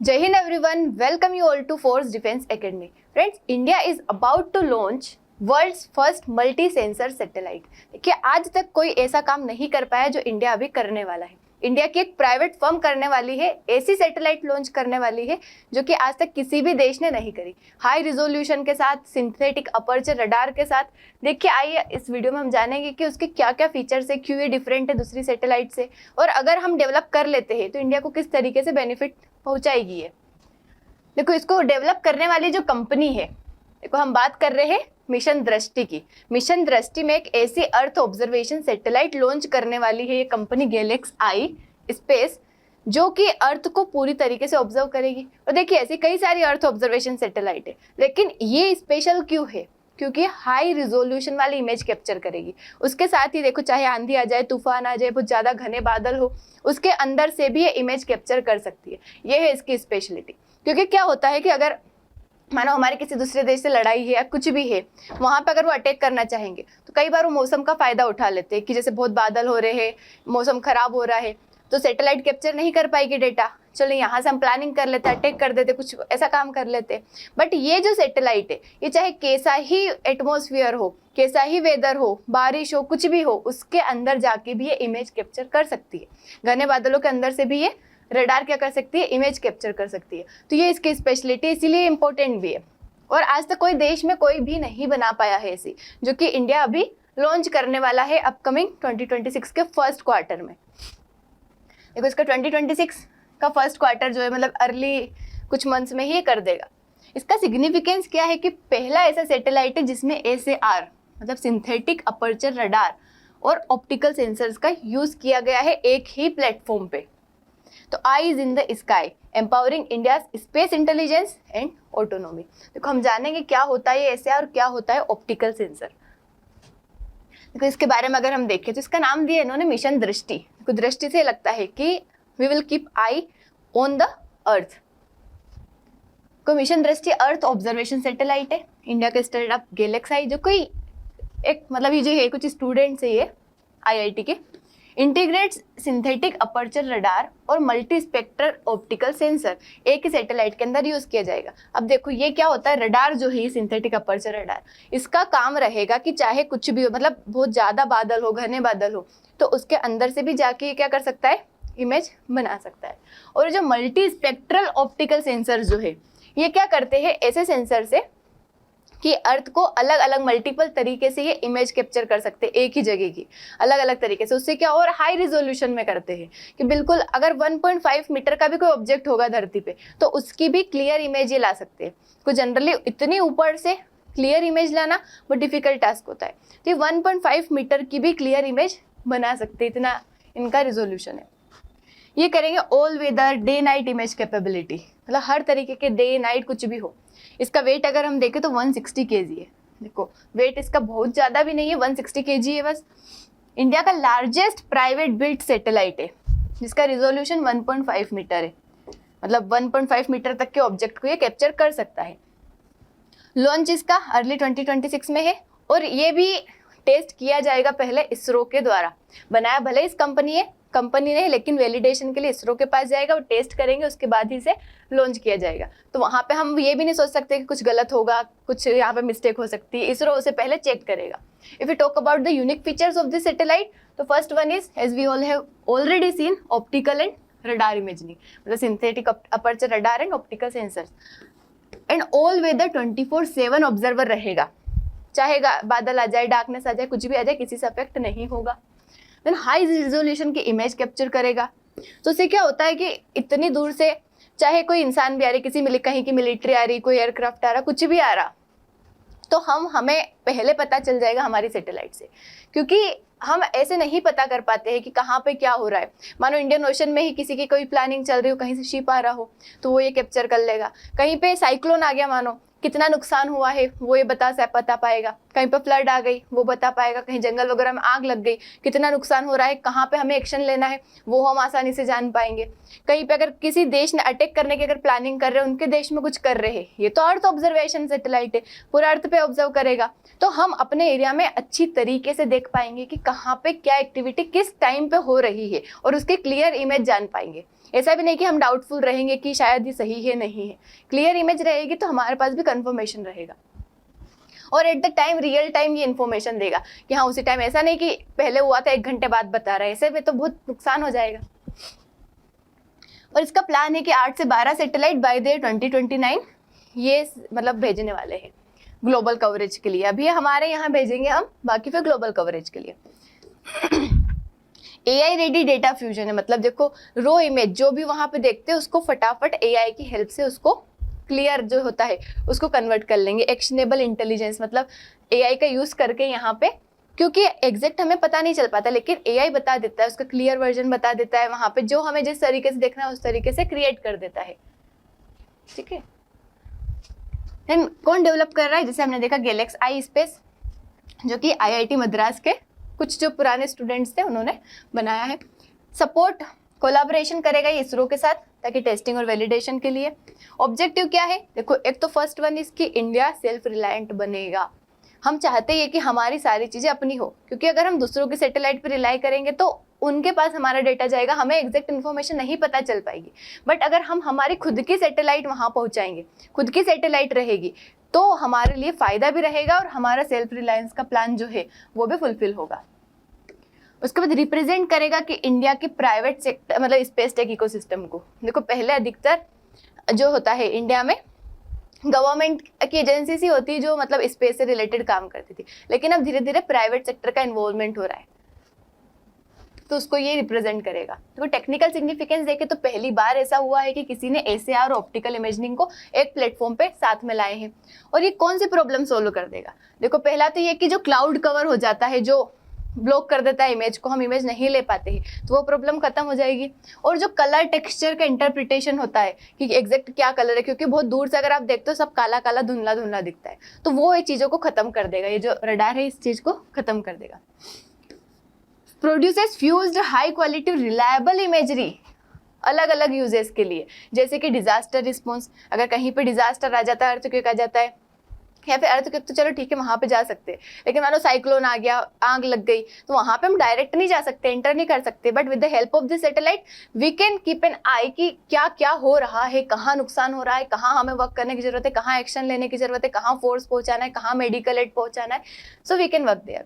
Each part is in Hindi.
Jai Hind everyone, welcome you all to Force Defense Academy. Friends, India is about to launch world's first multi sensor satellite. देखिए, आज तक कोई ऐसा काम नहीं कर पाया जो इंडिया अभी करने वाला है। इंडिया की एक प्राइवेट फर्म करने वाली है, ऐसी सैटेलाइट लॉन्च करने वाली है जो कि आज तक किसी भी देश ने नहीं करी। हाई रिजोल्यूशन के साथ, सिंथेटिक अपर्चर रडार के साथ। देखिए, आइए इस वीडियो में हम जानेंगे कि उसके क्या क्या फीचर्स है, क्यों ये डिफरेंट है दूसरी सैटेलाइट से, और अगर हम डेवलप कर लेते हैं तो इंडिया को किस तरीके से बेनिफिट पहुंचाएगी ये। देखो, इसको डेवलप करने वाली जो कंपनी है, देखो हम बात कर रहे हैं मिशन दृष्टि की। मिशन दृष्टि में एक ऐसी अर्थ ऑब्जर्वेशन सैटेलाइट लॉन्च करने वाली है ये कंपनी गैलेक्स आई स्पेस, जो कि अर्थ को पूरी तरीके से ऑब्जर्व करेगी। और देखिए, ऐसी कई सारी अर्थ ऑब्जर्वेशन सैटेलाइट है, लेकिन ये स्पेशल क्यों है? क्योंकि हाई रिजोल्यूशन वाली इमेज कैप्चर करेगी। उसके साथ ही देखो, चाहे आंधी आ जाए, तूफान आ जाए, बहुत ज़्यादा घने बादल हो, उसके अंदर से भी ये इमेज कैप्चर कर सकती है। ये है इसकी स्पेशलिटी। क्योंकि क्या होता है कि अगर मानो हमारे किसी दूसरे देश से लड़ाई है या कुछ भी है, वहाँ पे अगर वो अटैक करना चाहेंगे तो कई बार वो मौसम का फ़ायदा उठा लेते हैं कि जैसे बहुत बादल हो रहे हैं, मौसम ख़राब हो रहा है, तो सैटेलाइट कैप्चर नहीं कर पाएगी डेटा। चलो, यहाँ से हम प्लानिंग कर लेते, अटैक कर देते, कुछ ऐसा काम कर लेते। बट ये जो सैटेलाइट है, ये चाहे कैसा ही एटमॉस्फेयर हो, कैसा ही वेदर हो, बारिश हो, कुछ भी हो, उसके अंदर जाके भी ये इमेज कैप्चर कर सकती है। घने बादलों के अंदर से भी ये रडार क्या कर सकती है? इमेज कैप्चर कर सकती है। तो ये इसकी स्पेशलिटी, इसीलिए इम्पोर्टेंट भी है। और आज तक कोई देश में कोई भी नहीं बना पाया है ऐसी, जो कि इंडिया अभी लॉन्च करने वाला है अपकमिंग 2026 के फर्स्ट क्वार्टर में। देखो, इसका 2026 का फर्स्ट क्वार्टर जो है, मतलब अर्ली कुछ मंथ्स में ही कर देगा। इसका सिग्निफिकेंस क्या है कि पहला ऐसा सैटेलाइट है जिसमें SAR मतलब सिंथेटिक अपर्चर रडार और ऑप्टिकल सेंसर्स का यूज़ किया गया है एक ही प्लेटफॉर्म पे। तो eyes in the sky empowering India space intelligence and autonomy. देखो, हम जानेंगे क्या होता है ये SAR और क्या होता है ऑप्टिकल सेंसर। देखो, इसके बारे में अगर हम देखें तो इसका नाम दिया इन्होंने मिशन दृष्टि। देखो, दृष्टि से लगता है कि we will keep eye on the earth. को mission Drishti earth observation satellite है इंडिया के स्टार्टअप गैलेक्स आई, जो कोई एक मतलब ये जो है कुछ स्टूडेंट्स है ये IIT के, इंटीग्रेट्स सिंथेटिक अपर्चर रडार और मल्टी स्पेक्ट्रल ऑप्टिकल सेंसर एक ही सैटेलाइट के अंदर यूज किया जाएगा। अब देखो, ये क्या होता है? रडार जो है सिंथेटिक अपर्चर रडार, इसका काम रहेगा कि चाहे कुछ भी हो, मतलब बहुत ज़्यादा बादल हो, घने बादल हो, तो उसके अंदर से भी जाके क्या कर सकता है? इमेज बना सकता है। और जो मल्टी स्पेक्ट्रल ऑप्टिकल सेंसर जो है, ये क्या करते हैं? ऐसे सेंसर से कि अर्थ को अलग अलग मल्टीपल तरीके से ये इमेज कैप्चर कर सकते हैं, एक ही जगह की अलग अलग तरीके से। उससे क्या, और हाई रिजोल्यूशन में करते हैं कि बिल्कुल अगर 1.5 मीटर का भी कोई ऑब्जेक्ट होगा धरती पे, तो उसकी भी क्लियर इमेज ये ला सकते हैं। तो जनरली इतनी ऊपर से क्लियर इमेज लाना बहुत डिफिकल्ट टास्क होता है, तो ये 1.5 मीटर की भी क्लियर इमेज बना सकते हैं, इतना इनका रिजोल्यूशन है। ये करेंगे all weather day night image capability, मतलब हर तरीके के डे नाइट कुछ भी हो। इसका वेट अगर हम देखें तो 160 kg है। देखो, वेट इसका बहुत ज़्यादा भी नहीं है, 160 kg है बस। इंडिया का लार्जेस्ट प्राइवेट बिल्ट सैटेलाइट है जिसका रिजोल्यूशन 1.5 मीटर है, मतलब 1.5 मीटर तक के ऑब्जेक्ट को ये कैप्चर कर सकता है। लॉन्च इसका अर्ली 2026 में है, और ये भी टेस्ट किया जाएगा पहले इसरो के द्वारा। बनाया भले इस कंपनी ने, लेकिन वैलिडेशन के लिए इसरो के पास जाएगा, वो टेस्ट करेंगे, उसके बाद ही इसे लॉन्च किया जाएगा। तो वहाँ पे हम ये भी नहीं सोच सकते कि कुछ गलत होगा, कुछ यहाँ पे मिस्टेक हो सकती है। इसरो उसे पहले चेक करेगा। If you talk about the unique features of this satellite, तो first one is, as we all have already seen, optical and radar imaging, मतलब synthetic aperture radar and optical sensors. And all weather 24/7 observer रहेगा, चाहे बादल आ जाए, डार्कनेस आ जाए, कुछ भी आ जाए, किसी से अफेक्ट नहीं होगा। देन हाई रिजोल्यूशन की इमेज कैप्चर करेगा। तो उससे क्या होता है कि इतनी दूर से चाहे कोई इंसान भी आ रही, किसी कहीं की मिलिट्री आ रही, कोई एयरक्राफ्ट आ रहा, कुछ भी आ रहा, तो हमें पहले पता चल जाएगा हमारी सैटेलाइट से। क्योंकि हम ऐसे नहीं पता कर पाते हैं कि कहाँ पे क्या हो रहा है। मानो इंडियन ओशन में ही किसी की कोई प्लानिंग चल रही हो, कहीं से शिप आ रहा हो, तो वो ये कैप्चर कर लेगा। कहीं पे साइक्लोन आ गया मानो, कितना नुकसान हुआ है वो ये बता पाएगा, कहीं पर फ्लड आ गई वो बता पाएगा, कहीं जंगल वगैरह में आग लग गई कितना नुकसान हो रहा है, कहाँ पे हमें एक्शन लेना है वो हम आसानी से जान पाएंगे। कहीं पे अगर किसी देश ने अटैक करने की अगर प्लानिंग कर रहे हैं, उनके देश में कुछ कर रहे हैं, ये तो अर्थ ऑब्जर्वेशन सैटेलाइट है, पूरा अर्थ पे ऑब्जर्व करेगा, तो हम अपने एरिया में अच्छी तरीके से देख पाएंगे कि कहाँ पे क्या एक्टिविटी किस टाइम पे हो रही है और उसकी क्लियर इमेज जान पाएंगे। ऐसा भी नहीं कि हम डाउटफुल रहेंगे कि शायद ये सही है नहीं है, क्लियर इमेज रहेगी तो हमारे पास भी कंफर्मेशन रहेगा और at the time real time ये इन्फॉर्मेशन देगा कि हाँ उसी टाइम, ऐसा नहीं कि पहले हुआ था 1 घंटे बाद बता रहा है, ऐसे में तो बहुत नुकसान हो जाएगा। और इसका प्लान है कि 8 से 12 सैटेलाइट बाय द 2029 ये मतलब भेजने वाले हैं ग्लोबल कवरेज के लिए। अभी हमारे यहाँ भेजेंगे हम, बाकी फिर ग्लोबल कवरेज के लिए। AI रेडी डेटा फ्यूजन है, मतलब देखो रो इमेज जो भी वहां पे देखते हैं उसको फटाफट AI की हेल्प से उसको क्लियर जो होता है उसको कन्वर्ट कर लेंगे। एक्शनेबल इंटेलिजेंस मतलब AI का यूज करके यहाँ पे, क्योंकि एग्जैक्ट हमें पता नहीं चल पाता लेकिन AI बता देता है, उसका क्लियर वर्जन बता देता है, वहां पे जो हमें जिस तरीके से देखना है उस तरीके से क्रिएट कर देता है। ठीक है, देन कौन डेवलप कर रहा है, जैसे हमने देखा गैलेक्स आई स्पेस जो कि IIT मद्रास के कुछ जो पुराने स्टूडेंट्स थे उन्होंने बनाया है। सपोर्ट कोलैबोरेशन करेगा ये इसरो के साथ ताकि टेस्टिंग और वैलिडेशन के लिए। ऑब्जेक्टिव क्या है, देखो एक तो फर्स्ट वन इसकी इंडिया सेल्फ रिलायंट बनेगा। हम चाहते हैं कि हमारी सारी चीजें अपनी हो, क्योंकि अगर हम दूसरों के सैटेलाइट पर रिलाई करेंगे तो उनके पास हमारा डेटा जाएगा, हमें एग्जैक्ट इन्फॉर्मेशन नहीं पता चल पाएगी। बट अगर हम हमारी खुद की सैटेलाइट वहां पहुंचाएंगे, खुद की सैटेलाइट रहेगी तो हमारे लिए फायदा भी रहेगा और हमारा सेल्फ रिलायंस का प्लान जो है वो भी फुलफिल होगा। उसके बाद रिप्रेजेंट करेगा कि इंडिया की प्राइवेट सेक्टर मतलब स्पेस टेक इकोसिस्टम को। देखो पहले अधिकतर जो होता है इंडिया में गवर्नमेंट की एजेंसी सी होती है जो मतलब स्पेस से रिलेटेड काम करती थी, लेकिन अब धीरे धीरे प्राइवेट सेक्टर का इन्वॉल्वमेंट हो रहा है तो उसको ये रिप्रेजेंट करेगा। देखो टेक्निकल सिग्निफिकेंस देखे तो पहली बार ऐसा हुआ है कि किसी ने SAR और ऑप्टिकल इमेजिंग को एक प्लेटफॉर्म पे साथ में लाए हैं। और ये कौन सी प्रॉब्लम सोल्व कर देगा, देखो पहला तो ये कि जो क्लाउड कवर हो जाता है, जो ब्लॉक कर देता है इमेज को, हम इमेज नहीं ले पाते हैं, तो वो प्रॉब्लम खत्म हो जाएगी। और जो कलर टेक्सचर का इंटरप्रिटेशन होता है कि एग्जैक्ट क्या कलर है, क्योंकि बहुत दूर से अगर आप देखते हो सब काला काला धुंधला धुंधला दिखता है, तो वो ये चीज़ों को खत्म कर देगा, ये जो रडार है इस चीज़ को खत्म कर देगा। Produces fused high quality reliable imagery अलग अलग यूजेस के लिए, जैसे कि डिजास्टर रिस्पॉन्स, अगर कहीं पे डिजास्टर आ जाता है, अर्थक्वेक आ जाता है, या फिर अर्थक्वेक तो चलो ठीक है वहां पे जा सकते हैं, लेकिन मान लो साइक्लोन आ गया, आग लग गई, तो वहां पे हम डायरेक्ट नहीं जा सकते, एंटर नहीं कर सकते, but with the help of this satellite we can keep an eye कि क्या क्या हो रहा है, कहाँ नुकसान हो रहा है, कहाँ हमें वर्क करने की जरूरत है, कहाँ एक्शन लेने की जरूरत है, कहाँ फोर्स पहुंचाना है, कहाँ मेडिकल एड पहुंचाना है, so we can work there.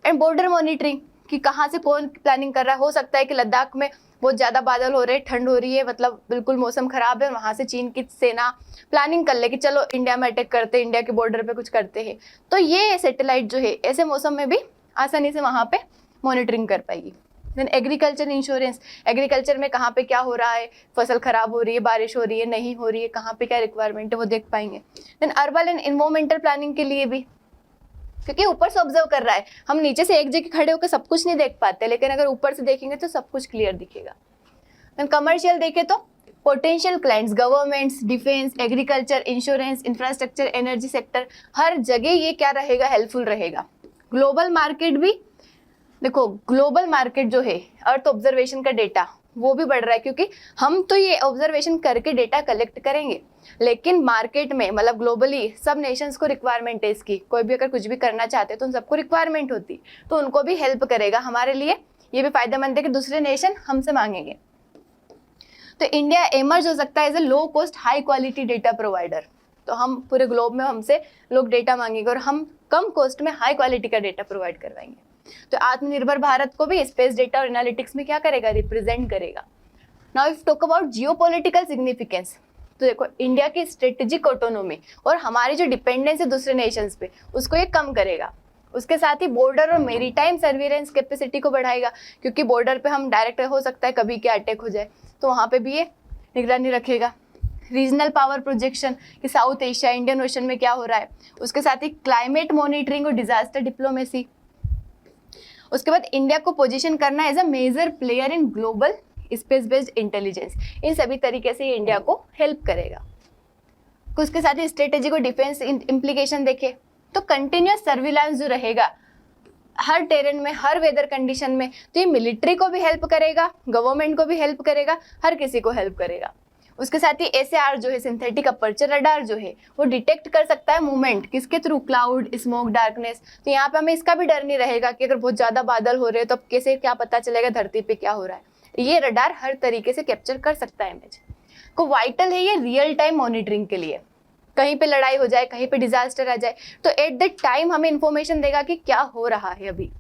And border monitoring कि कहाँ से कौन प्लानिंग कर रहा है, हो सकता है कि लद्दाख में बहुत ज़्यादा बादल हो रहे हैं, ठंड हो रही है, मतलब बिल्कुल मौसम खराब है, वहाँ से चीन की सेना प्लानिंग कर ले कि चलो इंडिया में अटैक करते हैं, इंडिया के बॉर्डर पे कुछ करते हैं, तो ये सैटेलाइट जो है ऐसे मौसम में भी आसानी से वहाँ पे मॉनिटरिंग कर पाएगी। देन एग्रीकल्चर इंश्योरेंस, एग्रीकल्चर में कहाँ पे क्या हो रहा है, फसल खराब हो रही है, बारिश हो रही है, नहीं हो रही है, कहाँ पे क्या रिक्वायरमेंट है वो देख पाएंगे। Then urban and environmental planning के लिए भी, क्योंकि ऊपर से ऑब्जर्व कर रहा है, हम नीचे से एक जगह खड़े होकर सब कुछ नहीं देख पाते, लेकिन अगर ऊपर से देखेंगे तो सब कुछ क्लियर दिखेगा। देन कमर्शियल देखे तो potential clients, governments, defence, agriculture, insurance, infrastructure, energy sector, हर जगह ये क्या रहेगा, हेल्पफुल रहेगा। ग्लोबल मार्केट भी देखो, ग्लोबल मार्केट जो है अर्थ ऑब्जर्वेशन का डेटा वो भी बढ़ रहा है, क्योंकि हम तो ये ऑब्जर्वेशन करके डेटा कलेक्ट करेंगे, लेकिन मार्केट में मतलब ग्लोबली सब नेशंस को रिक्वायरमेंट है इसकी, कोई भी अगर कुछ भी करना चाहते हैं तो उन सबको रिक्वायरमेंट होती, तो उनको भी हेल्प करेगा। हमारे लिए ये भी फायदेमंद है कि दूसरे नेशन हमसे मांगेंगे, तो इंडिया एमर्ज हो सकता है as a low cost high quality data provider. तो हम पूरे ग्लोब में हमसे लोग डेटा मांगेंगे और हम कम कॉस्ट में हाई क्वालिटी का डेटा प्रोवाइड करवाएंगे। तो आत्मनिर्भर भारत को भी स्पेस डेटा और एनालिटिक्स में क्या करेगा, रिप्रेजेंट करेगा। Now if talk about geopolitical significance, तो देखो इंडिया की स्ट्रेटेजिक ऑटोनोमी और हमारी जो डिपेंडेंस है दूसरे नेशंस पे उसको ये कम करेगा। उसके साथ ही बॉर्डर और मेरीटाइम सर्विलेंस कैपेसिटी को बढ़ाएगा, क्योंकि बॉर्डर पे हम डायरेक्ट हो सकता है कभी क्या अटैक हो जाए, तो वहाँ पे भी ये निगरानी रखेगा। रीजनल पावर प्रोजेक्शन कि साउथ एशिया, इंडियन ओशन में क्या हो रहा है, उसके साथ ही क्लाइमेट मॉनिटरिंग और डिजास्टर डिप्लोमेसी। उसके बाद इंडिया को पोजीशन करना as a major player in global space based intelligence. इन सभी तरीके से ये इंडिया को हेल्प करेगा। उसके साथ ही स्ट्रेटेजी को डिफेंस इम्प्लीकेशन देखे तो कंटिन्यूस सर्विलांस जो रहेगा हर टेरेन में, हर वेदर कंडीशन में, तो ये मिलिट्री को भी हेल्प करेगा, गवर्नमेंट को भी हेल्प करेगा, हर किसी को हेल्प करेगा। उसके साथ ही SAR जो है, सिंथेटिक अपर्चर रडार जो है, वो डिटेक्ट कर सकता है मूवमेंट किसके थ्रू, क्लाउड, स्मोक, डार्कनेस। तो यहाँ पे हमें इसका भी डर नहीं रहेगा कि अगर बहुत ज़्यादा बादल हो रहे हैं तो अब कैसे क्या पता चलेगा धरती पे क्या हो रहा है। ये रडार हर तरीके से कैप्चर कर सकता है इमेज को। वाइटल है ये रियल टाइम मॉनिटरिंग के लिए, कहीं पे लड़ाई हो जाए, कहीं पे डिजास्टर आ जाए तो एट दैट टाइम हमें इंफॉर्मेशन देगा कि क्या हो रहा है अभी।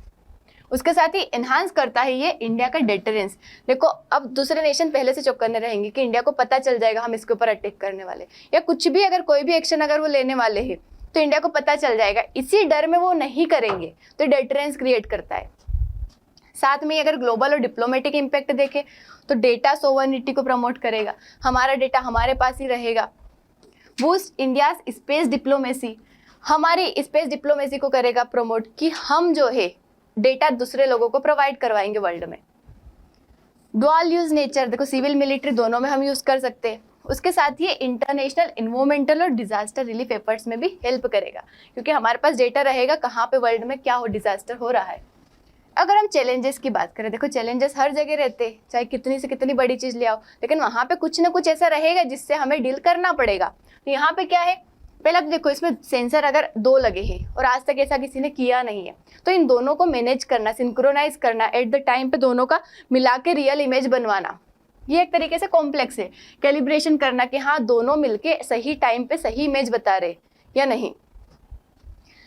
उसके साथ ही एनहांस करता है ये इंडिया का डेटरेंस। देखो अब दूसरे नेशन पहले से चौकन्ने रहेंगे कि इंडिया को पता चल जाएगा हम इसके ऊपर अटैक करने वाले, या कुछ भी अगर कोई भी एक्शन अगर वो लेने वाले हैं तो इंडिया को पता चल जाएगा, इसी डर में वो नहीं करेंगे। तो डेटरेंस क्रिएट करता है। साथ में अगर ग्लोबल और डिप्लोमेटिक इम्पैक्ट देखें तो डेटा सोवरेनिटी को प्रमोट करेगा, हमारा डेटा हमारे पास ही रहेगा। बूस्ट इंडिया स्पेस डिप्लोमेसी, हमारी स्पेस डिप्लोमेसी को करेगा प्रमोट कि हम जो है डेटा दूसरे लोगों को प्रोवाइड करवाएंगे वर्ल्ड में। डुअल यूज नेचर, देखो सिविल मिलिट्री दोनों में हम यूज कर सकते हैं। उसके साथ ही इंटरनेशनल इन्वायरमेंटल और डिजास्टर रिलीफ एफर्ट्स में भी हेल्प करेगा, क्योंकि हमारे पास डेटा रहेगा कहाँ पे वर्ल्ड में क्या हो डिजास्टर हो रहा है। अगर हम चैलेंजेस की बात करें, देखो चैलेंजेस हर जगह रहते हैं, चाहे कितनी से कितनी बड़ी चीज ले आओ, लेकिन वहां पे कुछ ना कुछ ऐसा रहेगा जिससे हमें डील करना पड़ेगा। तो यहाँ पे क्या है, पहले तो देखो इसमें सेंसर अगर 2 लगे हैं और आज तक ऐसा किसी ने किया नहीं है, तो इन दोनों को मैनेज करना, सिंक्रोनाइज करना, एट द टाइम पे दोनों का मिला के रियल इमेज बनवाना, ये एक तरीके से कॉम्प्लेक्स है। कैलिब्रेशन करना कि हाँ दोनों मिलके सही टाइम पे सही इमेज बता रहे या नहीं।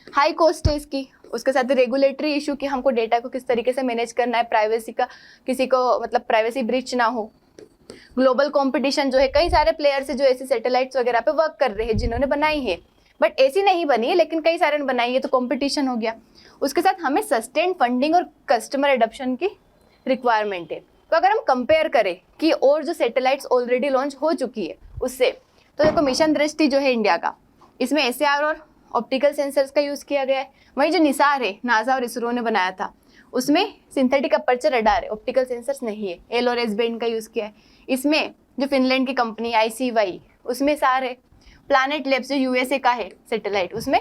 हाई कॉस्ट है इसकी। उसके साथ रेगुलेटरी इशू कि हमको डेटा को किस तरीके से मैनेज करना है, प्राइवेसी का किसी को मतलब प्राइवेसी ब्रीच ना हो। ग्लोबल कंपटीशन जो है, कई सारे प्लेयर्स है जो ऐसी सैटेलाइट्स वगैरह पे वर्क कर रहे हैं जिन्होंने बनाई है, बट ऐसी नहीं बनी है लेकिन कई सारे ने बनाई है, तो कंपटीशन हो गया। उसके साथ हमें सस्टेन फंडिंग और कस्टमर एडॉप्शन की रिक्वायरमेंट है। तो अगर हम कंपेयर करें कि और जो सैटेलाइट्स ऑलरेडी लॉन्च हो चुकी है उससे, तो देखो मिशन दृष्टि जो है इंडिया का, इसमें SAR और ऑप्टिकल सेंसर्स का यूज किया गया है। वहीं जो निसार है, नासा और इसरो ने बनाया था, उसमें सिंथेटिक अपर्चर रडार है, ऑप्टिकल सेंसर्स नहीं है। L और S बैंड का यूज किया है। इसमें जो फिनलैंड की कंपनी ICY, उसमें SAR है। प्लैनेट लैब्स जो USA का है सैटेलाइट, उसमें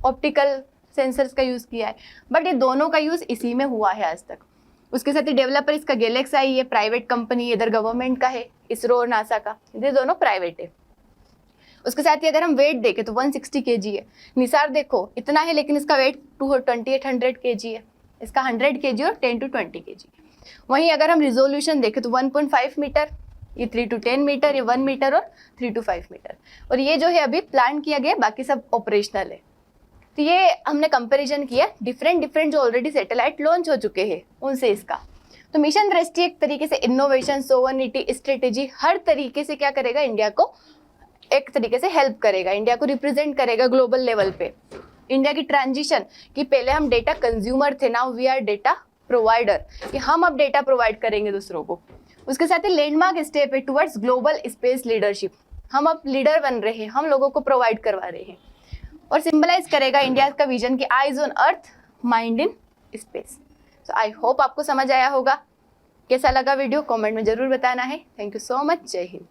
ऑप्टिकल सेंसर्स का यूज किया है। बट ये दोनों का यूज इसी में हुआ है आज तक। उसके साथ ही डेवलपर इसका गैलेक्साई है, प्राइवेट कंपनी, इधर गवर्नमेंट का है, इसरो और नासा का, ये दोनों प्राइवेट है। उसके साथ ही अगर हम वेट देखें तो 160 kg है। निसार देखो इतना है लेकिन इसका वेट 2800 kg है, इसका 100 kg और 10 to 20 kg। वहीं अगर हम रिजोल्यूशन देखें तो 1.5 मीटर, ये 3 to 10 मीटर, ये 1 मीटर और 3 to 5 मीटर। और ये जो है अभी प्लान किया गया, बाकी सब ऑपरेशनल है। तो ये हमने कंपैरिजन किया डिफरेंट जो ऑलरेडी सैटेलाइट लॉन्च हो चुके हैं उनसे इसका। तो मिशन दृष्टि एक तरीके से इनोवेशन, सोवरेनिटी, स्ट्रेटेजी, हर तरीके से क्या करेगा, इंडिया को एक तरीके से हेल्प करेगा, इंडिया को रिप्रेजेंट करेगा ग्लोबल लेवल पे। इंडिया की ट्रांजिशन कि पहले हम डेटा कंज्यूमर थे, now we are data provider, कि हम अब डेटा प्रोवाइड करेंगे दूसरों को। उसके साथ ही लैंडमार्क स्टेप है टुवर्ड्स ग्लोबल स्पेस लीडरशिप, हम अब लीडर बन रहे हैं, हम लोगों को प्रोवाइड करवा रहे हैं। और सिंबलाइज करेगा इंडिया का विजन की eyes on earth, mind in space. So I hope आपको समझ आया होगा। कैसा लगा वीडियो कमेंट में जरूर बताना है। Thank you so much. जय हिंद।